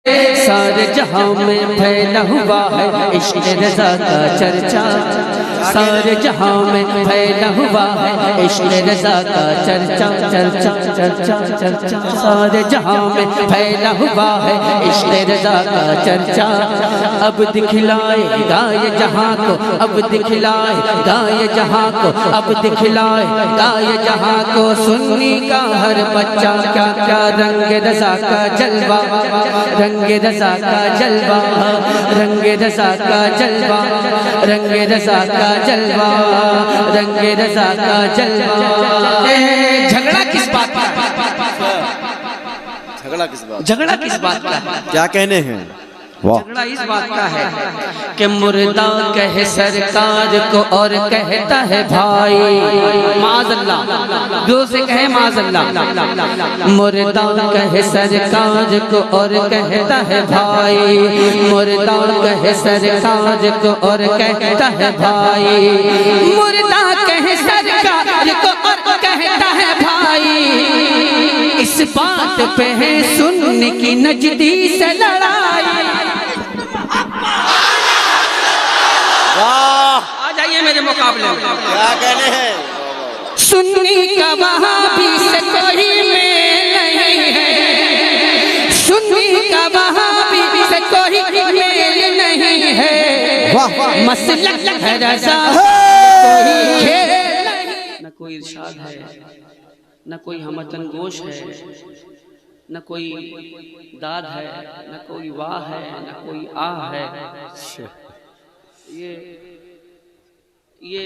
सारे जहां में फैला हुआ है इश्क़ रज़ा का चर्चा। सारे जहां में फैला हुआ है इश्क़ रज़ा का चर्चा चर्चा चर्चा चर्चा। सारे जहां में फैला हुआ है इश्क़ रज़ा का चर्चा। अब दिखलाएगा ये जहां को, अब दिखलाएगा ये जहां को, अब दिखलाएगा ये जहां को सुन्नी का हर बच्चा। क्या क्या रंग रज़ा का जलवा, रंग रज़ा का जलवा, रंग रज़ा का जलवा, रंग रज़ा का जलवा, रंग रज़ा का जलवा। झगड़ा किस बात का? झगड़ा किस बात? झगड़ा किस बात का? क्या कहने हैं? झगड़ा इस बात का है कि मुर्दा कहे सरकार को और कहता है भाई माज़अल्लाह, जो से कहे माज़अल्लाह। मुर्दा कहे सरकार को और कहता है भाई, मुर्दा कहे सरकार को और कहता है भाई, मुर्दा कहे सरकार को और कहता है भाई। इस बात पे है सुन्नी की नजदी से लड़ाई। आ जाइए मेरे मुकाबले में। क्या कहने हैं? सुन्नी का वहाबी से कोई मेल नहीं है, सुन्नी का वहाबी से कोई मेल नहीं है। मसलक है रज़ा, कोई खेल नहीं, न कोई इरशाद है, न कोई हमतन गोश है, न कोई दाद है, न कोई वाह है, न कोई आह है। ये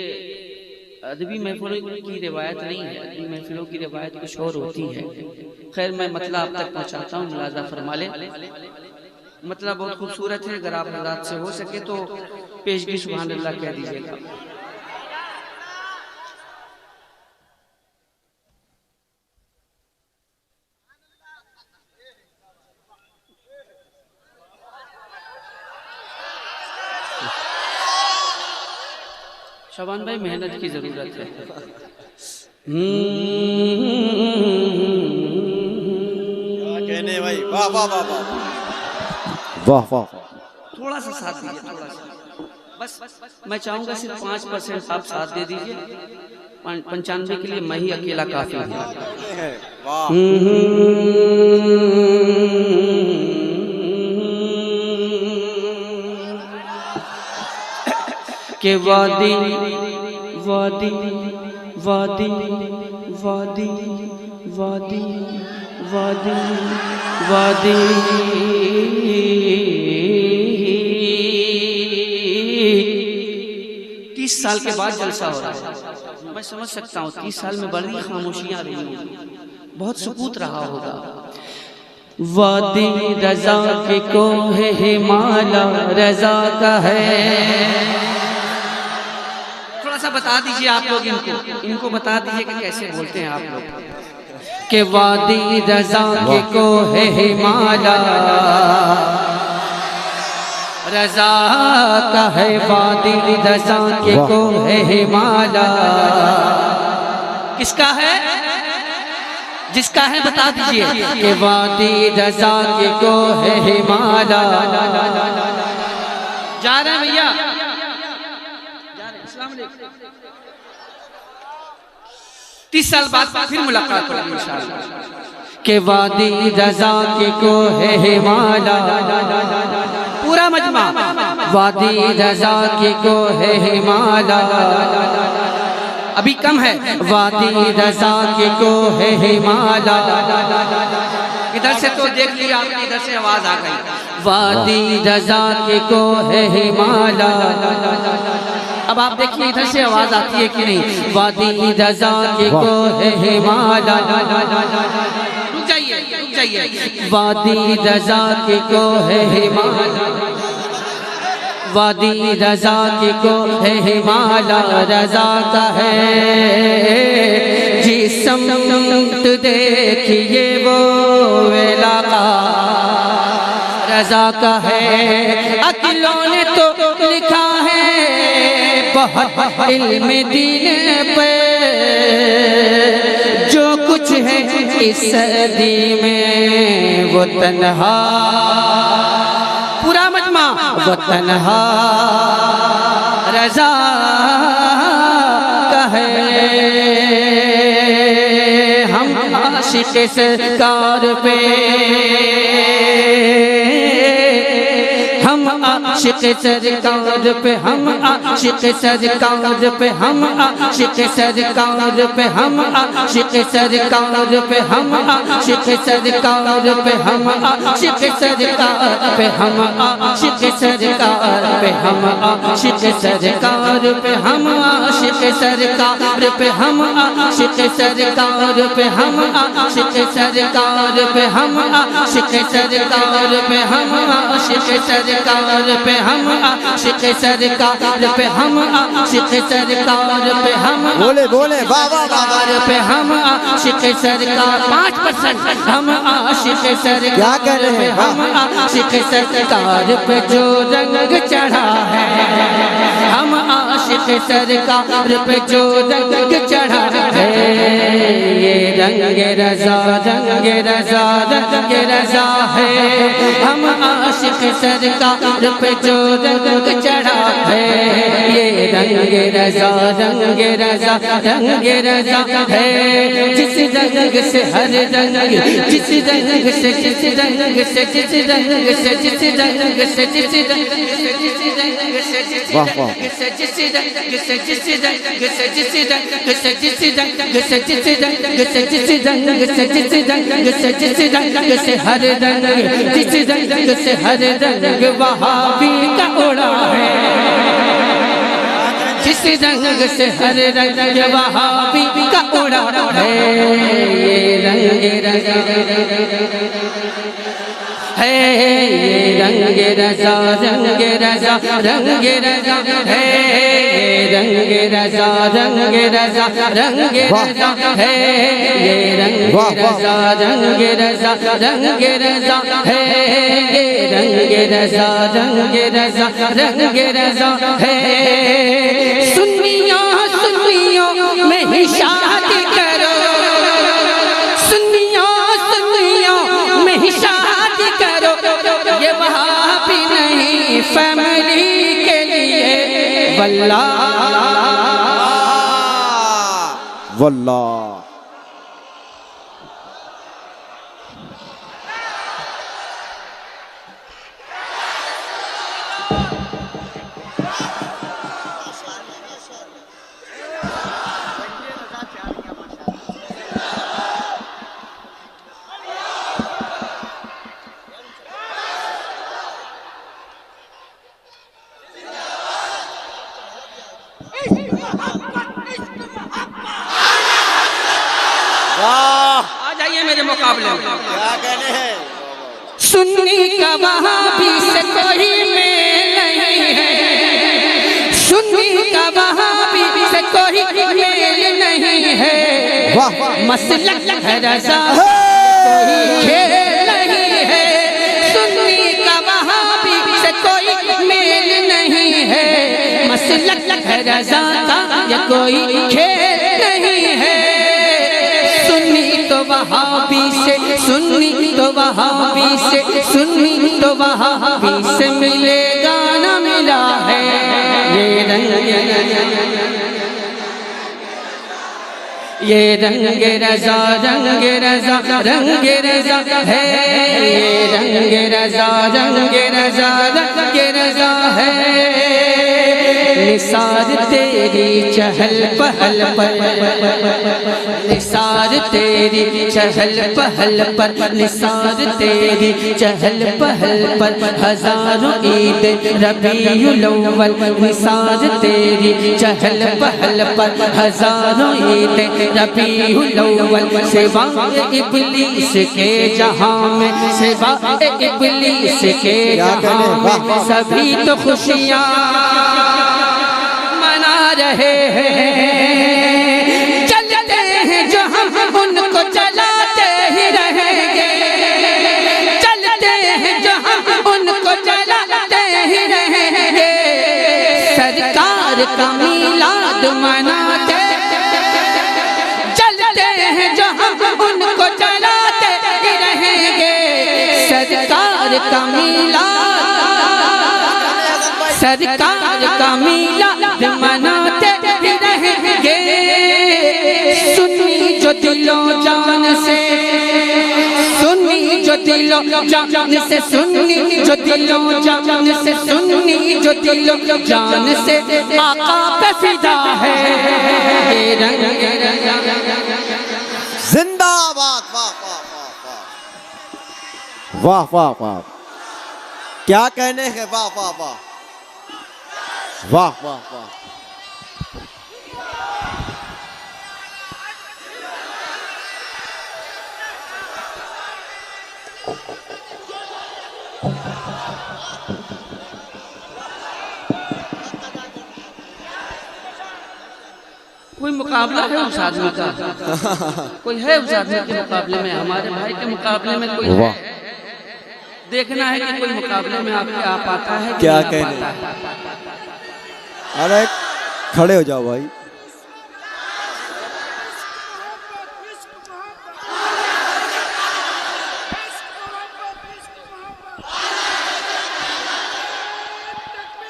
अदबी महफिलों की रिवायत नहीं है, अदबी महफिलों की रिवायत कुछ और होती है। खैर मैं मतलब आप तक पहुंचाता हूँ, मुलाजा फरमा ले। मतलब बहुत खूबसूरत है, अगर आप हज़रात से हो सके तो पेशगी सुभान अल्लाह कह दीजिएगा। शबान भाई मेहनत की जरूरत है। क्या कहने भाई? वाह वाह वाह वाह वाह वाह। थोड़ा सा साथ दीजिए, थोड़ा सा बस। मैं चाहूंगा सिर्फ 5% आप साथ दे दीजिए, 95 के लिए मैं ही अकेला काफी हूँ। के वादी वादी वादी वादी वादी वादी वादी 30 साल के बाद जलसा हो रहा है। मैं समझ सकता हूँ 30 साल में बड़ी खामोशियाँ रही होंगी, बहुत सुकूत रहा होगा। वादी रज़ा के कोहे हिमाला रज़ा का है। सा बता दीजिए आप लोग, इनको बता दीजिए कि कैसे बोलते हैं आप लोग। के वादी रज़ा के कोहे हिमाला रज़ा का है, वादी रज़ा के कोहे हिमाला किसका है? जिसका है बता दीजिए। के वादी रज़ा के कोहे हिमाला। जा रहे हैं भैया, 30 साल बाद फिर मुलाकात होगी इंशाअल्लाह। के वादी रज़ा के कोहे हिमाला, पूरा मजमा। वादी रज़ा के कोहे हिमाला, अभी कम है। वादी रज़ा के कोहे हिमाला, इधर से तो देख लिया आपने, इधर से आवाज आ गई। वादी रज़ा के कोहे हिमाला। अब आप देखिए इधर से आवाज आती है कि नहीं? वादी रज़ा के कोहे हिमाला। रुक जाइए, रुक जाइए। वादी रज़ा के कोहे हिमाला, वादी रज़ा के कोहे हिमाला रज़ा का है। जिसम देखिए वो इलाका रज़ा का है। अकिलों ने तो लिखा है बहुत इल्म दीन पे, जो कुछ है इस सदी में वो तन्हा वो तन्हा रज़ा का है। हम आशिक़ सरकार पे, हम आशिक़ सरकार पे, हम आशिक़ सरकार पे, हम आशिक़ सरकार पे, हम आशिक़ सरकार पे, हम आशिक़ सरकार पे, हम आशिक़ सरकार पे, हम आशिक़ सरकार पे, हम आशिक़ सरकार पे, हम आशिक़ सरकार पे, हम आशिक़ सरकार पे, हम आशिक़ सरकार पे, हम आशिक़ सरकार पे, हम आशिक़ सरकार पे, हम आशिक़ सरकार पे, हम आशिक़ सरकार पे, हम बोले बोले वाह वाह वाह पे, हम आशिक़ सरकार 5%, हम आशिक़ सरकार क्या कह रहे पे, हैं? हम आशिक़ सरकार पे जो रंग चढ़ा है, हम आशिक़ सरकार पे जो रंग चढ़ा है, ये रंग रज़ा, रंग रज़ा, रंग रज़ा है। हम आशिक़ सरकार पे जो रंग चढ़ा है, ये रंग रज़ा, रंग रज़ा, रंग रज़ा है। जिस रंग से हर रंग, जिस रंग से, जिस रंग से, जिस रंग से, जिस रंग से, जिस रंग से, जिस रंग से, जिस वाह वाह रंग से, जिस रंग से, जिस रंग से, जिस रंग से, जिस रंग से, जिस रंग से, जिस रंग से, जिस रंग से, जिस रंग से हर रंग, जिस रंग से हर रंग वहाबी का उड़ा है, जिस रंग से हर रंग वहाबी का उड़ा है, ये रंग रज़ा है, ये रंग रज़ा, रंग रज़ा, रंग रज़ा है, रंग रज़ा, रंग रज़ा, रंग रज़ा है, ये रंग रज़ा, रंग रज़ा, रंग रज़ा है, ये रंग रज़ा, रंग रज़ा, रंग रज़ा है। सुन्नियों सुन्नियों में ही शादी करो, सुन्नियों सुन्नियों में ही शादी करो, ये वहाबी नहीं फैमिली के लिए, वल्लाह वल्लाह। आ जाइए मेरे मुकाबले में। क्या कहने हैं? सुन्नी का वहाबी से कोई मेल नहीं है, सुन्नी का वहाबी से कोई मेल नहीं है, मसलक है रज़ा कोई खेल नहीं है, सुन्नी का वहाबी से कोई मेल नहीं है, मसलक है रज़ा का ये कोई खेल नहीं है। सुन्नी तो वहाबी से, सुन्नी तो वहाबी से, सुन्नी तो वहाबी से मिलेगा न मिला है, ये रंग रज़ा, रंग रज़ा, रंग रज़ा है, ये रंग रज़ा, रंग रज़ा, रंग रज़ा है। निसार तेरी चहल पहल पर, निसार तेरी चहल पहल पर, निसार तेरी चहल पहल पर, हजारों ईद रबीउल अव्वल, निसार तेरी चहल पहल पर, हजारों ईद रबीउल अव्वल, सिवाए इब्लीस के जहां में, सिवाए इब्लीस के जहां में सभी तो खुशियां रहे हैं, चलते हैं जो हम उनको चलाते ही रहेंगे, चलते हैं जो हम उनको चलाते ही रहेंगे, सरकार का मीलाद मनाते, चलते हैं जो हम उनको चलाते ही रहेंगे, सरकार का मीलाद सरकार का मिलाद मनाते रहेंगे, सुन्नी जो दिलो जान से, सुन्नी जो दिलो जान से, सुन्नी जो दिलो जान से, सुन्नी जो दिलो जान से आका पे फिदा है। ये रंग जिंदाबाद। वाह वाह वाह वाह वाह, क्या कहने हैं, वाह वाह वाह वाह वाह वाह। कोई मुकाबला है उस आदमी का? कोई है उस आदमी के मुकाबले में? हमारे भाई के मुकाबले में कोई है? देखना है कि कोई मुकाबले में आपके आ पाता है? क्या कहने? अरे खड़े हो जाओ भाई।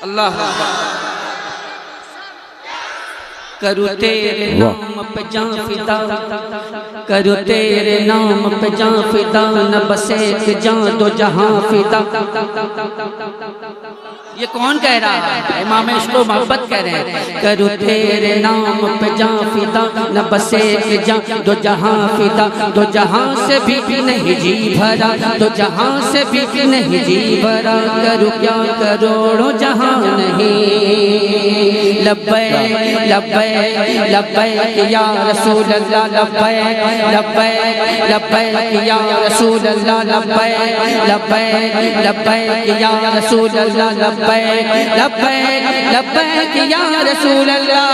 अल्लाह करो तेरे नाम पे जान फिदा, करो तेरे नाम पे जान फिदा, न बसे जान दो जहां फिदा। ये कौन कह रहा है? इमाम इश्क़ व मोहब्बत कह रहे हैं। करो तेरे नाम पे जान फिदा, न बसे जान दो जहां फिदा, दो जहां से भी नहीं जी भरा, दो जहां से भी नहीं जी भरा, करो क्या करोड़ों जहां नहीं। लब्बैक लब्बैक लब्बैक या रसूल अल्लाह, लब्बैक लब्बैक लब्बैक या रसूल अल्लाह, लब्बैक लब्बैक लब्बैक या रसूल अल्लाह, लब्बैक लब्बैक लब्बैक या रसूल अल्लाह।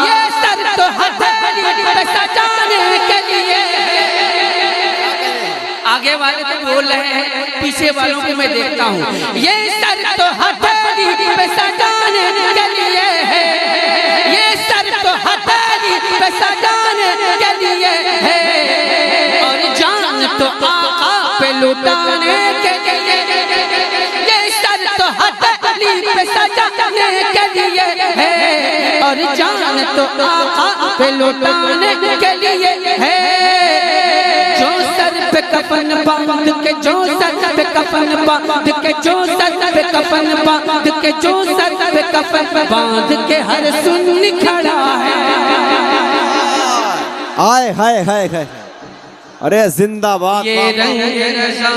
ये सर तो हथेली पे सजाने के लिए, आगे वाले तो बोल रहे हैं, पीछे वालों को मैं देखता हूँ। ये सर तो हथेली पे सजाने के लिए है, ये सर तो हथेली पे सजाने के लिए है, और जान तो आका पे लुटाने के लिए। ये सर तो हथेली पे सजाने के लिए है, और जान तो आका पे लुटाने के लिए है। जो सर पे कफन बांध के, जो सर पे कफन बांध के, जो सर पे कफन बांध के, जो सर पे कफन बांध के हर सुन्नी खड़ा है। आए हाय हाय हाय, अरे जिंदाबाद। ये रंग रजा,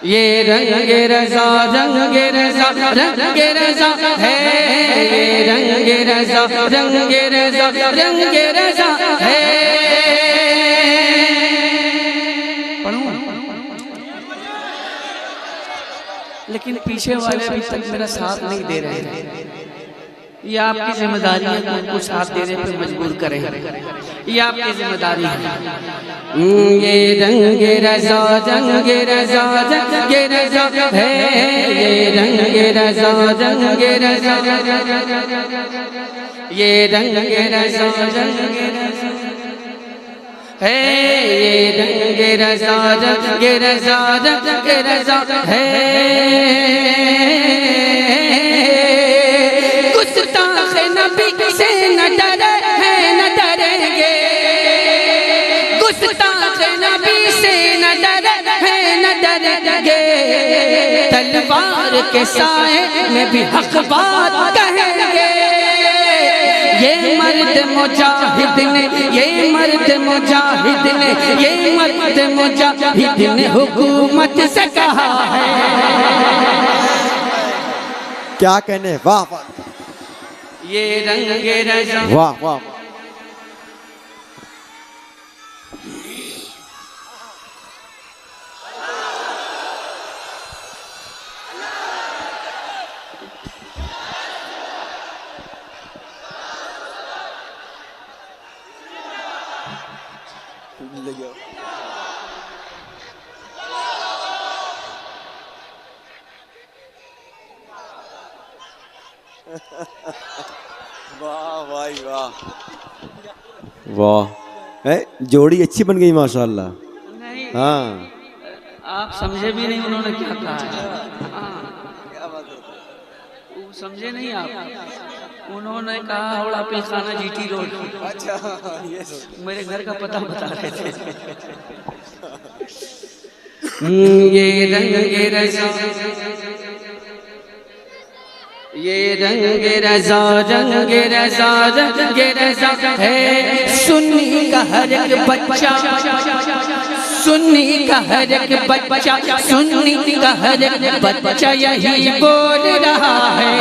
ये रंग रजा, रंग रजा, रंग रजा है, ये रंग रजा, रंग रजा, रंग रजा है। लेकिन पीछे वाले अभी तक मेरा साथ नहीं दे रहे हैं। ये आपकी जिम्मेदारी है कि उनको साथ देने पे मजबूर करें, ये आपकी जिम्मेदारी है। ये रंग रजा, रंग रजा, रंग रजा है, ये रंग रजा, रंग रजा, ये रंग रजा, रंग रजा है, ये रंग रजा, रंग रजा, रंग रजा है। गुस्ताख नबी से न डरे हैं, न डरेंगे, गुस्ताख नबी से न डरे हैं, न डरेंगे। तलवार के साए में भी हक बात कहेंगे। ये मर्द मुजाहिद ने, ये मर्द मुजाहिद ने, ये मर्द मुजाहिद ने हुकूमत से कहा है। क्या कहने, वाह वाह। ये रंग रजा, वाह वाह। वाह भाई वाह वाह, जोड़ी अच्छी बन गई माशाल्लाह। नहीं हाँ, आप समझे भी नहीं उन्होंने क्या कहा है। हाँ। वो समझे नहीं आप, उन्होंने कहा हौड़ा पिलखाना जीटी रोड। अच्छा ये मेरे घर का पता बता रहे थे। ये रंग रजा, ये रंग रजा, रंग रजा, रंग रजा है सुन्नी का हर एक बच्चा, सुन्नी का हर एक बच्चा, सुन्नी का हर एक बच्चा यही बोल रहा है।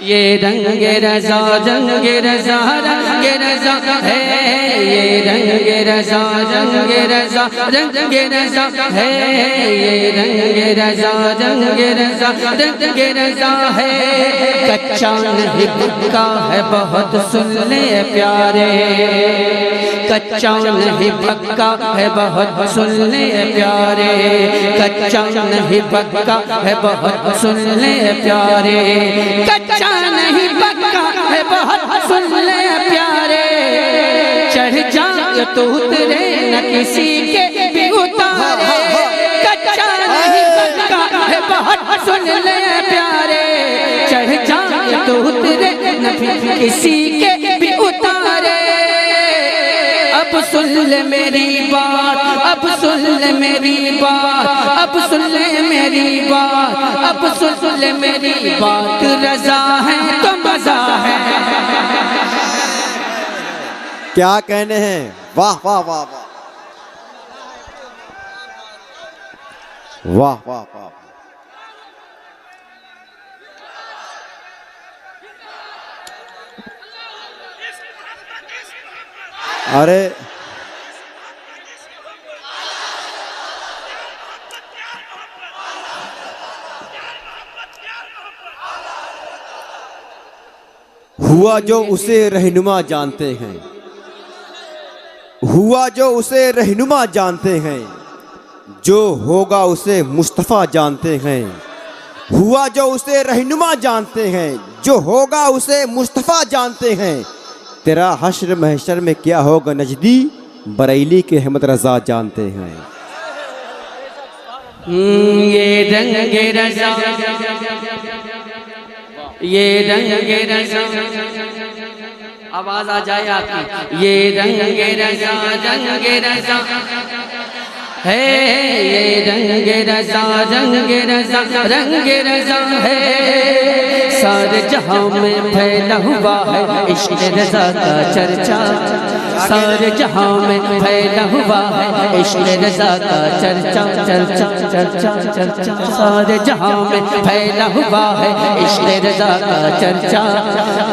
ये रंग रजा, रंग रजा, रंग रजा है, ये रंग रजा, रंग रजा, रंग रजा है, ये रंग रजा, रंग रजा, रंग रजा है। कच्चा नहीं पक्का है बहुत सुन ले प्यारे, कच्चा नहीं पक्का है बहुत सुन ले प्यारे, कच्चा नहीं पक्का है बहुत सुन ले प्यारे, कच्चा नहीं पक्का है बहुत सुन ले प्यारे। चढ़ जा तो उतरे न किसी के भी उतारे, कच्चा नहीं पक्का है बहुत सुन ले प्यारे। चढ़ जा तो उतरे न किसी के भी उतारे। अब सुन ले मेरी बात, अब सुन ले मेरी बात, अब सुन ले मेरी बात, अब सुन ले मेरी बात। रजा है तो मजा है। क्या कहने हैं, वाह वाह वाह वाह वाह वाह वाह। अरे हुआ जो उसे रहनुमा जानते हैं, हुआ जो उसे रहनुमा जानते हैं, जो होगा उसे मुस्तफ़ा जानते हैं। हुआ जो उसे रहनुमा जानते हैं, जो होगा उसे मुस्तफ़ा जानते हैं। तेरा हश्र महशर में क्या होगा नजदी, बरेली के अहमद रजा जानते हैं। ये रंग रजा, ये रंग रजा, आवाज आ जाए आपकी। ये रंग रजा, रंग रजा है, ये रंग रजा, रंग रजा, रंग रजा है। सारे जहां में फैला हुआ है इश्क़ रज़ा का चर्चा, सारे जहां में फैला हुआ है इश्क़ रज़ा का चर्चा, चर्चा चर्चा चर्चा। सारे जहां में फैला हुआ है इश्क़ रज़ा का चर्चा।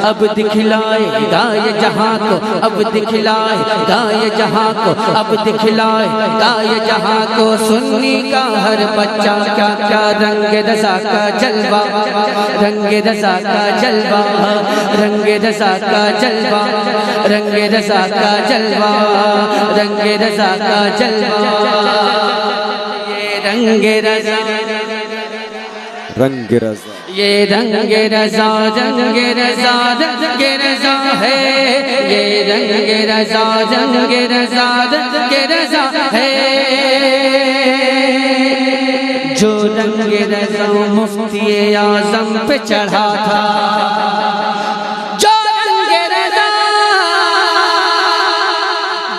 अब दिखलाएगा ये जहां को, अब दिखलाएगा ये जहां को, अब दिखलाएगा ये जहां को सुन्नी का हर बच्चा। क्या क्या रंग रज़ा का जलवा, रंग रज़ा का जलवा, रंग रज़ा का जलवा, रंग रज़ा का जलवा, रंग रज़ा का जलवा। ये रंग रज़ा, रंग रज़ा, ये रंग रज़ा, रंग रज़ा, रंग रज़ा है, ये रंग रज़ा, रंग रज़ा, रंग रज़ा है। जो रंग रज़ा मुफ्ती आज़म पे चढ़ा था, जो रंग रज़ा,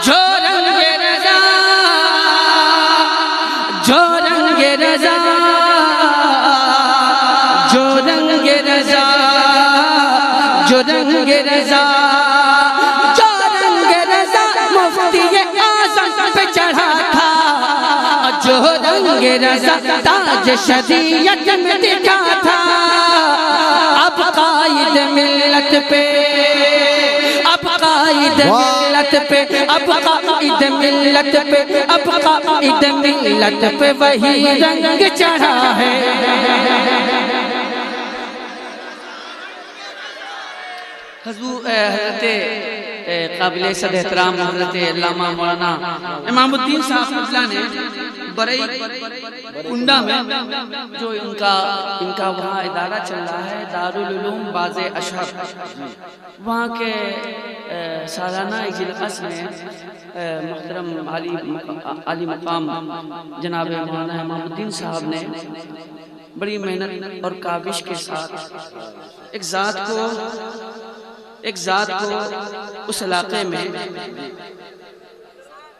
जो रंग रज़ा, जो रंग रज़ा, जो रंग रज़ा, जो रंग रज़ा, जो रंग रज़ा मुफ्ती आज़म पे चढ़ा था। जो रंग रज़ा ताज शरीयत में दिखा था। अब कायद मिल्लत पे, अब कायद मिल्लत पे, अब कायद मिल्लत पे, अब कायद मिल्लत पे वही रंग चढ़ा है। हज़रत काबिल सद एहतराम हज़रत अल्लामा मौलाना इमामुद्दीन साहब ने बरई कुंडा में जो इनका वहाँ इदारा चल रहा है, दारुल उलूम बाज़े अशहर, वहाँ के सालाना इजलास में मुहतरम आली मकाम जनाब मौलाना इमामुद्दीन साहब ने बड़ी मेहनत और काविश के साथ एक ज़ात को उस इलाके में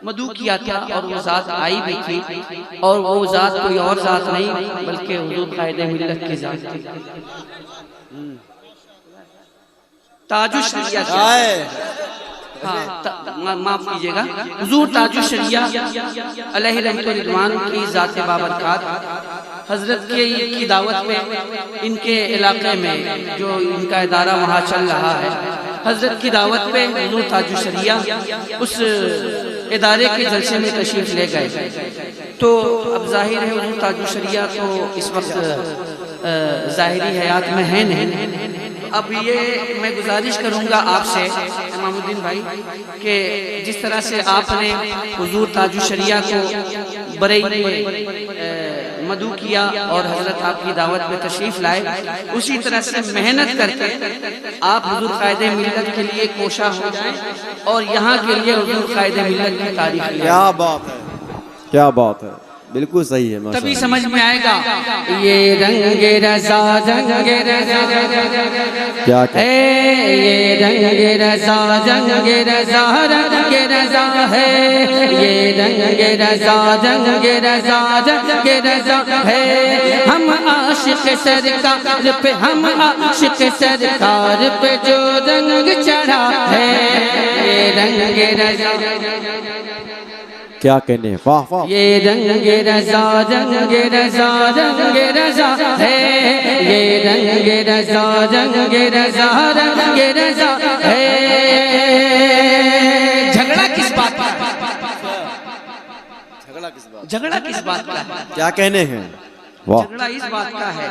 मदू किया था, और वो ज़ात आई भी थी, और वो ज़ात कोई और ज़ात नहीं बल्कि हुजूर कायदे मिल्लत की ज़ात थी। ताजुश शरिया माफ कीजिएगा, हुजूर ताजुश शरिया अलैहि रहमतुल्लाह रिज़वान की ज़ात बाबरकात हजरत की दावत पे इनके इलाके में जो इनका इदारा वहाँ चल रहा है, हजरत की दावत पे हुजूर ताजुश शरिया उस इदारे के जलसे में तशरीफ ले गए। तो अब जाहिर है हुजूर ताजुश शरिया तो इस वक्त ज़ाहिरी हयात में है नहीं। अब ये मैं गुजारिश करूँगा आपसे इमामुद्दीन भाई कि जिस तरह से आपने हुजूर ताजुश शरिया को बरई मदू किया और हजरत आपकी दावत पे तशरीफ लाए, उसी तरह से मेहनत करके आप हुजूर कायदे मिल्लत के लिए कोशा हो जाए और यहाँ के लिए हुजूर कायदे मिल्लत की तारीफ। क्या बात है, क्या बात है, बिल्कुल सही है, तभी समझ में आएगा। ये रंगे रज़ा रंगे रज़ा क्या ये रंगे रज़ा रंगे रज़ा रंगे रज़ा है, ये रंगे रज़ा रंगे रज़ा रंगे रज़ा है। हम आशिक सरकार पे, हम आशिक सरकार पे जो रंग चढ़ा है, ये रंगे रज़ा क्या कहने, वाह वाह। ये रंगे रज़ा रंगे रज़ा रंगे रज़ा है, ये रंगे रज़ा रंगे रज़ा रंगे रज़ा है। झगड़ा किस बात का? झगड़ा किस बात का? क्या कहने हैं, वाह। झगड़ा इस बात का है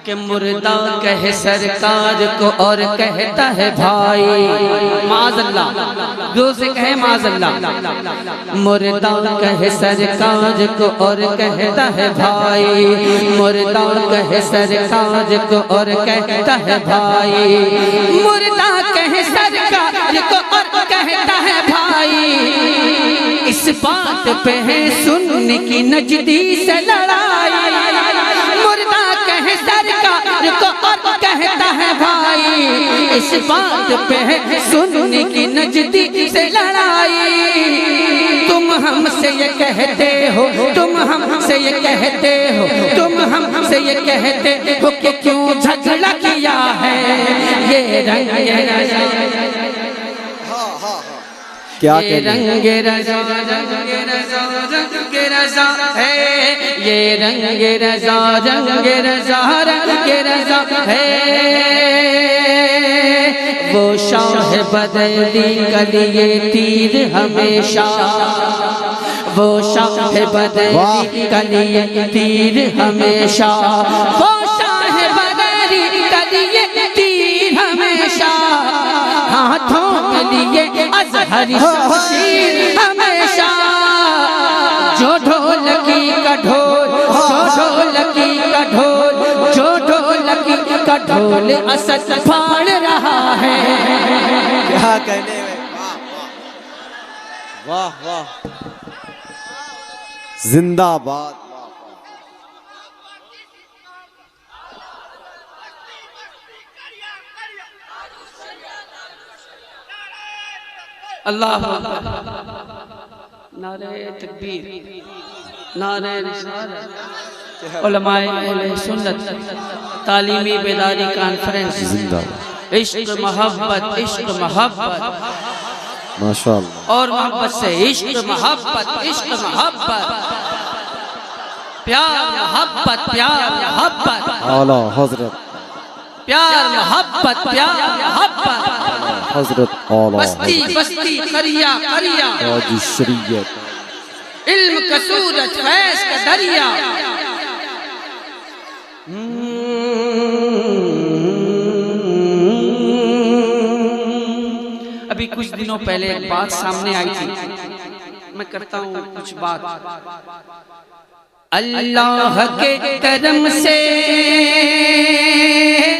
कि मुर्दा कहे सरकार को और कहता है भाई माज़अल्लाह, जो से कहे माज़अल्लाह। मुर्दा कहे सरकार को और कहता है भाई, मुर्दा कहे सरकार को और कहता है भाई, मुर्दा कहे सरकार को और कहता है भाई। इस बात पे है सुन्नी की नजदी से लड़ाई, मुर्दा कहे सरकार को और कहता है भाई। इस बात पे है सुन्नी की नजदी से लड़ाई। तुम हमसे ये कहते हो, तुम हमसे ये कहते हो, तुम हमसे ये कहते हो कि क्यों झगड़ा किया है, ये रंगे रज़ा क्या ये रंगे रज़ा रंगे रज़ा रंगे रज़ा है, ये रंगे रज़ा रंगे रज़ा रंगे रज़ा है। वो शाह बदली कलिए तीर हमेशा, वो शाह बदली कलिए तीर हमेशा, वो शाह बदली कलिए तीर हमेशा। हाथों में लिए अज़हरी शमशीर हमेशा। जो ढोलकी का ढोल, जो ढोलकी का ढोल, जो ढोलकी का ढोल असद फाड़ रहा है। क्या कहने में, वाह वाह, जिंदाबाद। अल्लाह नारे तकबीर, नारे रिसालत, उलमाए अहले सुन्नत तालीमी बेदारी कॉन्फ्रेंस, इश्क मोहब्बत, इश्क मोहब्बत, माशाअल्लाह, और मोहब्बत से इश्क मोहब्बत, इश्क मोहब्बत, प्यार मोहब्बत, प्यार मोहब्बत, आला हजरत, प्यार मोहब्बत, प्यार मोहब्बत, हजरत आला बस्ती बस्ती करिया करिया, ताज शरीयत, इल्म का सूरज, फैज़ का दरिया। अभी कुछ दिनों पहले एक बात सामने आई थी, मैं करता हूँ कुछ बात। अल्लाह के करम से